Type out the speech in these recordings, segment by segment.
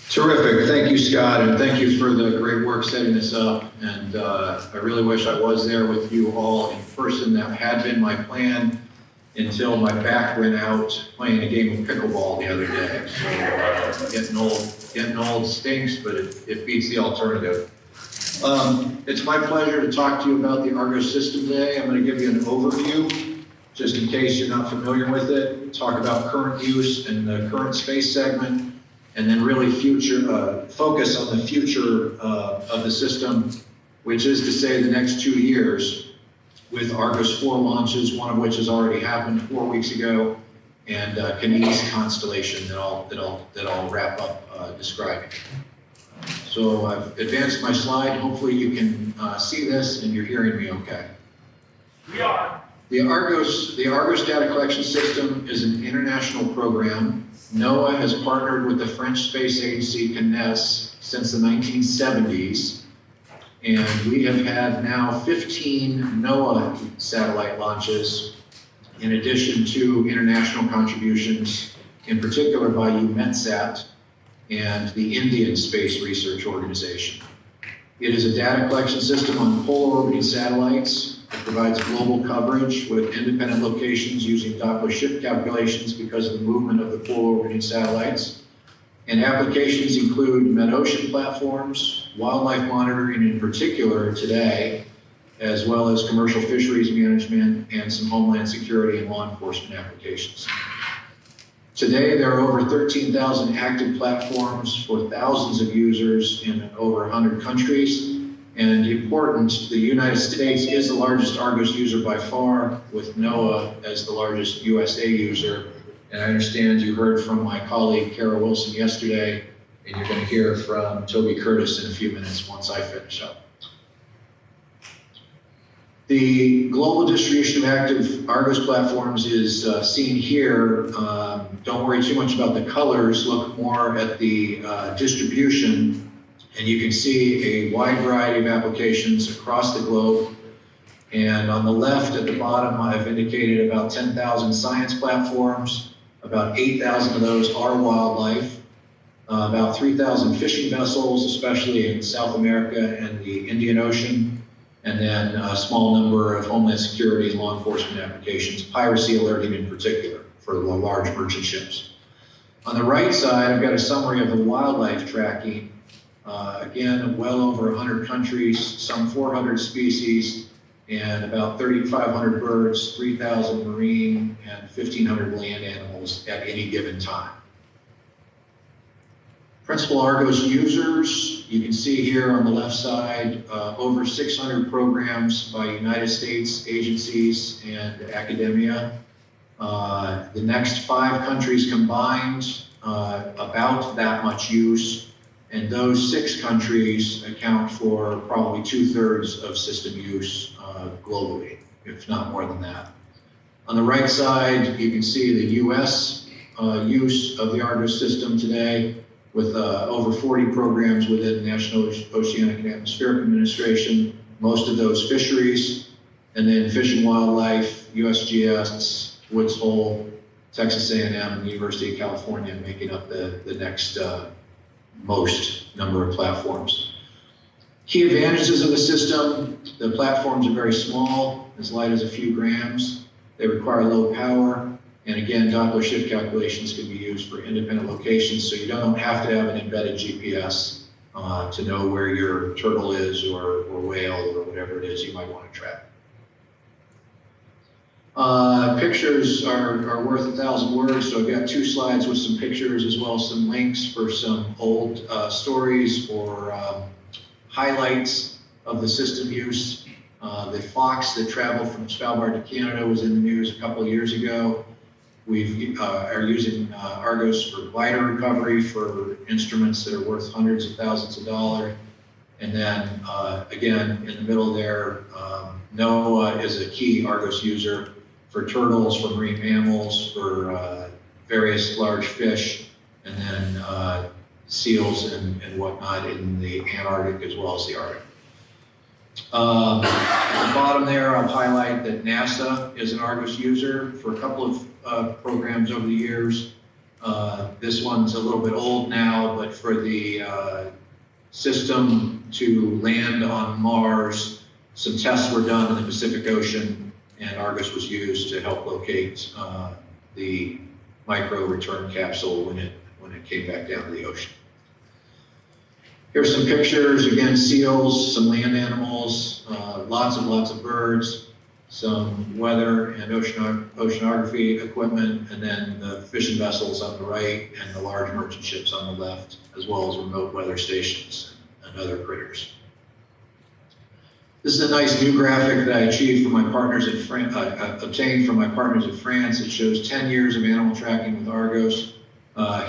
Terrific. Thank you, Scott, and thank you for the great work setting this up. And I really wish I was there with you all in person. That had been my plan until my back went out playing a game of pickleball the other day. So getting old stinks, but it beats the alternative. It's my pleasure to talk to you about the Argos system today. I'm going to give you an overview, just in case you're not familiar with it, talk about current use and the current space segment, and then really focus on the future of the system, which is to say the next 2 years, with Argos 4 launches, one of which has already happened 4 weeks ago, and Kineis constellation that I'll wrap up describing. So I've advanced my slide. Hopefully you can see this and you're hearing me okay. We are. The Argos data collection system is an international program. NOAA has partnered with the French space agency Kineis since the 1970s, and we have had now 15 NOAA satellite launches, in addition to international contributions, in particular by EUMETSAT and the Indian Space Research Organization. It is a data collection system on polar orbiting satellites. It provides global coverage with independent locations using Doppler shift calculations because of the movement of the polar orbiting satellites. And applications include mid-ocean platforms, wildlife monitoring in particular today, as well as commercial fisheries management and some homeland security and law enforcement applications. Today, there are over 13,000 active platforms for thousands of users in over 100 countries. And important, the United States is the largest Argos user by far, with NOAA as the largest USA user. And I understand you heard from my colleague, Kara Wilson, yesterday, and you're going to hear from Toby Curtis in a few minutes once I finish up. The global distribution of active Argos platforms is seen here. Don't worry too much about the colors. Look more at the distribution. And you can see a wide variety of applications across the globe. And on the left at the bottom, I've indicated about 10,000 science platforms. About 8,000 of those are wildlife. About 3,000 fishing vessels, especially in South America and the Indian Ocean. And then a small number of homeland security and law enforcement applications, piracy alerting in particular for the large merchant ships. On the right side, I've got a summary of the wildlife tracking. Again, well over 100 countries, some 400 species, and about 3,500 birds, 3,000 marine, and 1,500 land animals at any given time. Principal Argos users, you can see here on the left side, over 600 programs by United States agencies and academia. The next 5 countries combined, about that much use. And those 6 countries account for probably 2/3 of system use globally, if not more than that. On the right side, you can see the US use of the Argos system today, with over 40 programs within the National Oceanic and Atmospheric Administration, most of those fisheries, and then Fish and Wildlife, USGS, Woods Hole, Texas A&M, and the University of California making up the next most number of platforms. Key advantages of the system: the platforms are very small, as light as a few grams. They require low power, and again, Doppler shift calculations can be used for independent locations, so you don't have to have an embedded GPS to know where your turtle is or whale or whatever it is you might want to track. Pictures are worth 1,000 words, so I've got 2 slides with some pictures as well as some links for some old stories or highlights of the system use. The fox that traveled from Svalbard to Canada was in the news a couple of years ago. We are using Argos for glider recovery for instruments that are worth hundreds of thousands of dollars. And then again, in the middle there, NOAA is a key Argos user for turtles, for marine mammals, for various large fish, and then seals and whatnot in the Antarctic as well as the Arctic. At the bottom there, I'll highlight that NASA is an Argos user for a couple of programs over the years. This one's a little bit old now, but for the system to land on Mars, some tests were done in the Pacific Ocean, and Argos was used to help locate the micro return capsule when it came back down to the ocean. Here's some pictures, again, seals, some land animals, lots of birds, some weather and oceanography equipment, and then the fishing vessels on the right and the large merchant ships on the left, as well as remote weather stations and other critters. This is a nice new graphic that I achieved from my partners in France, obtained from my partners in France. It shows 10 years of animal tracking with Argos,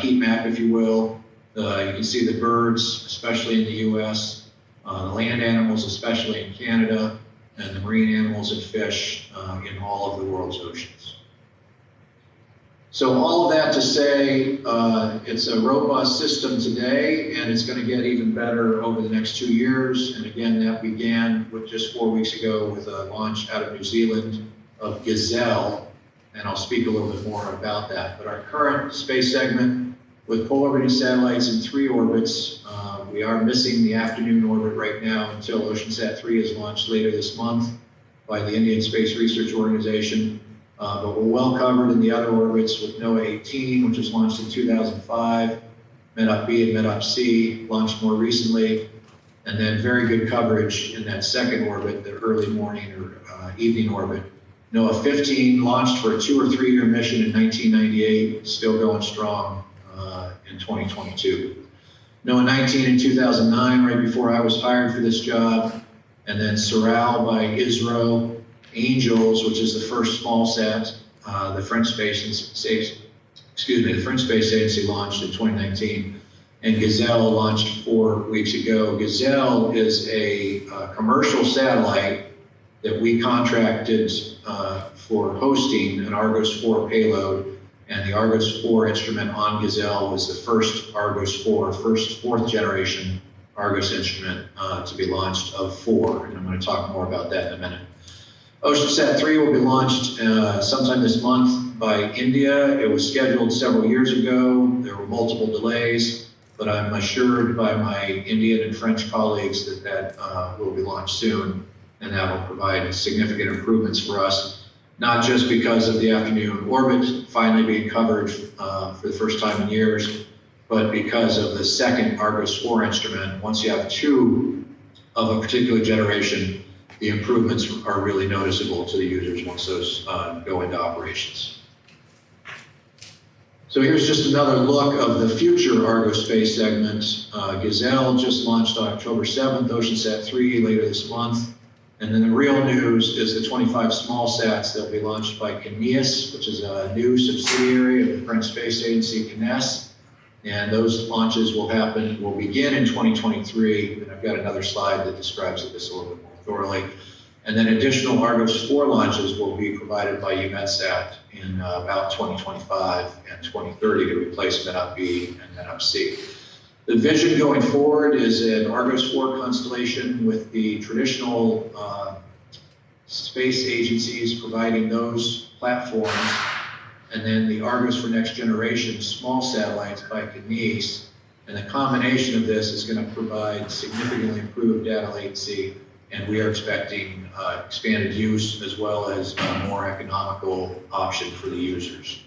heat map, if you will. You can see the birds, especially in the U.S., the land animals, especially in Canada, and the marine animals and fish in all of the world's oceans. So all of that to say, it's a robust system today, and it's going to get even better over the next 2 years. And again, that began with just 4 weeks ago with a launch out of New Zealand of Gazelle, and I'll speak a little bit more about that. But our current space segment with polar satellites in 3 orbits, we are missing the afternoon orbit right now until OceanSat 3 is launched later this month by the Indian Space Research Organization. But we're well covered in the other orbits with NOAA 18, which was launched in 2005, MEDOP B and MEDOP C launched more recently, and then very good coverage in that second orbit, the early morning or evening orbit. NOAA 15 launched for a 2 or 3 year mission in 1998, still going strong in 2022. NOAA 19 in 2009, right before I was hired for this job, and then Soral by ISRO, Angels, which is the first small sat, the French Space Agency launched in 2019, and Gazelle launched 4 weeks ago. Gazelle is a commercial satellite that we contracted for hosting an Argos 4 payload, and the Argos 4 instrument on Gazelle was the first Argos 4, first 4th generation Argos instrument to be launched of 4, and I'm going to talk more about that in a minute. OceanSat 3 will be launched sometime this month by India. It was scheduled several years ago. There were multiple delays, but I'm assured by my Indian and French colleagues that will be launched soon, and that will provide significant improvements for us, not just because of the afternoon orbit finally being covered for the first time in years, but because of the second Argos 4 instrument. Once you have 2 of a particular generation, the improvements are really noticeable to the users once those go into operations. So here's just another look of the future Argos space segment. Gazelle just launched on October 7th, OceanSat 3 later this month. And then the real news is the 25 small sats that will be launched by Kineis, which is a new subsidiary of the French Space Agency, Kineis. And those launches will begin in 2023. And I've got another slide that describes this a little bit more thoroughly. And then additional Argos 4 launches will be provided by EUMETSAT in about 2025 and 2030 to replace MEDOP B and MEDOP C. The vision going forward is an Argos 4 constellation with the traditional space agencies providing those platforms, and then the Argos for Next Generation small satellites by Kineis. And the combination of this is going to provide significantly improved data latency, and we are expecting expanded use as well as a more economical option for the users.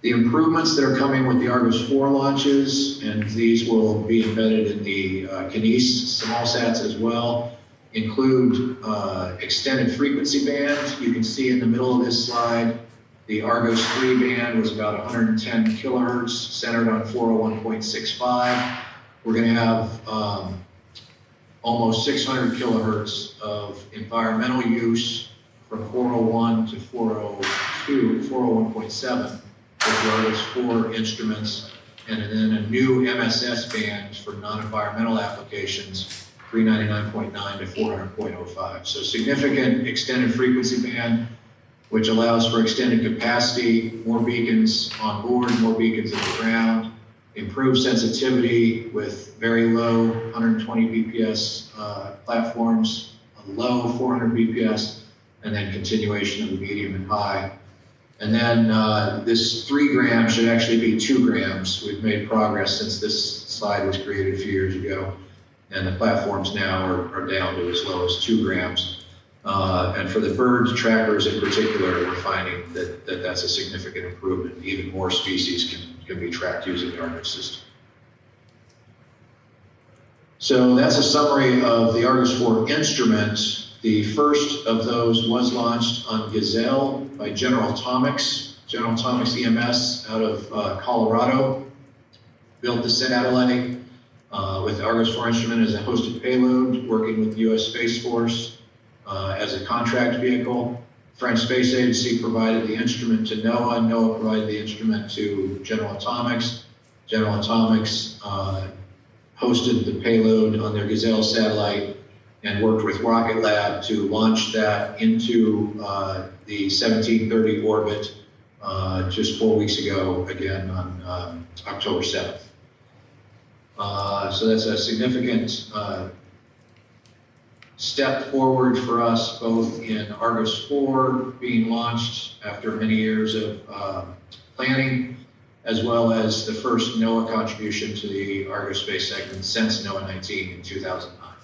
The improvements that are coming with the Argos 4 launches, and these will be embedded in the Kineis small sats as well, include extended frequency band. You can see in the middle of this slide, the Argos 3 band was about 110 kilohertz, centered on 401.65. We're going to have almost 600 kilohertz of environmental use from 401 to 402, 401.7. with the Argos 4 instruments, and then a new MSS band for non-environmental applications, 399.9 to 400.05. So significant extended frequency band, which allows for extended capacity, more beacons on board, more beacons at the ground, improved sensitivity with very low 120 BPS platforms, a low 400 BPS, and then continuation of the medium and high. And then this 3 grams should actually be 2 grams. We've made progress since this slide was created a few years ago. And the platforms now are down to as low as 2 grams. And for the bird trackers in particular, we're finding that that's a significant improvement. Even more species can be tracked using the Argos system. So that's a summary of the Argos 4 instrument. The first of those was launched on Gazelle by General Atomics. General Atomics EMS out of Colorado built the satellite with the Argos 4 instrument as a hosted payload, working with the U.S. Space Force as a contract vehicle. French Space Agency provided the instrument to NOAA. NOAA provided the instrument to General Atomics. General Atomics hosted the payload on their Gazelle satellite and worked with Rocket Lab to launch that into the 1730 orbit just 4 weeks ago, again on October 7th. So that's a significant step forward for us, both in Argos 4 being launched after many years of planning, as well as the first NOAA contribution to the Argos space segment since NOAA 19 in 2009.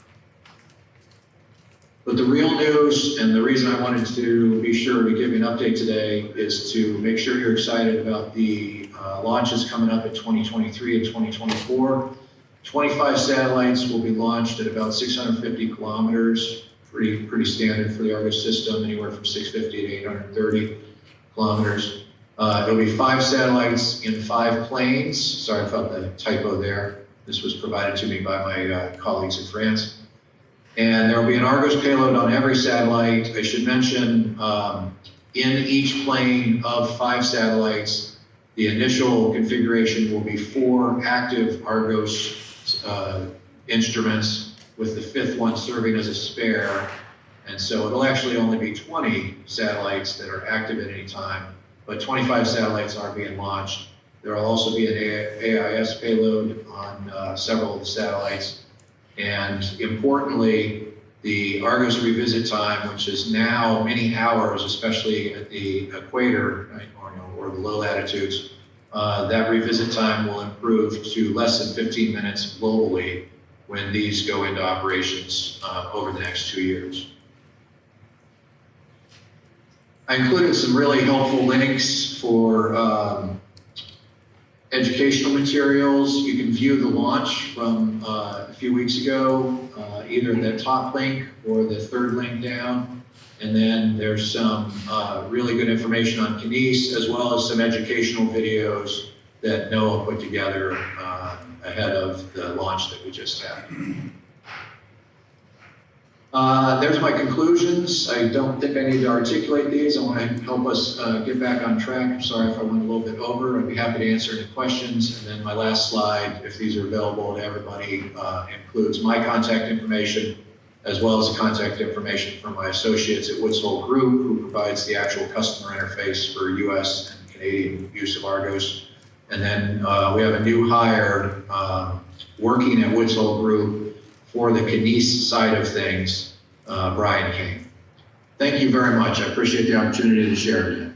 But the real news, and the reason I wanted to be sure to give you an update today, is to make sure you're excited about the launches coming up in 2023 and 2024. 25 satellites will be launched at about 650 kilometers, pretty standard for the Argos system, anywhere from 650 to 830 kilometers. It'll be 5 satellites in 5 planes. Sorry about the typo there. This was provided to me by my colleagues in France. And there will be an Argos payload on every satellite. I should mention, in each plane of 5 satellites, the initial configuration will be 4 active Argos instruments, with the 5th one serving as a spare. And so it'll actually only be 20 satellites that are active at any time, but 25 satellites are being launched. There will also be an AIS payload on several of the satellites. And importantly, the Argos revisit time, which is now many hours, especially at the equator or the low latitudes, that revisit time will improve to less than 15 minutes globally when these go into operations over the next 2 years. I included some really helpful links for educational materials. You can view the launch from a few weeks ago, either the top link or the 3rd link down. And then there's some really good information on Kineis, as well as some educational videos that NOAA put together ahead of the launch that we just had. There's my conclusions. I don't think I need to articulate these. I want to help us get back on track. I'm sorry if I went a little bit over. I'd be happy to answer any questions. And then my last slide, if these are available to everybody, includes my contact information, as well as the contact information from my associates at Woods Hole Group, who provides the actual customer interface for US and Canadian use of Argos. And then we have a new hire working at Woods Hole Group for the Kineis side of things, Brian King. Thank you very much. I appreciate the opportunity to share today.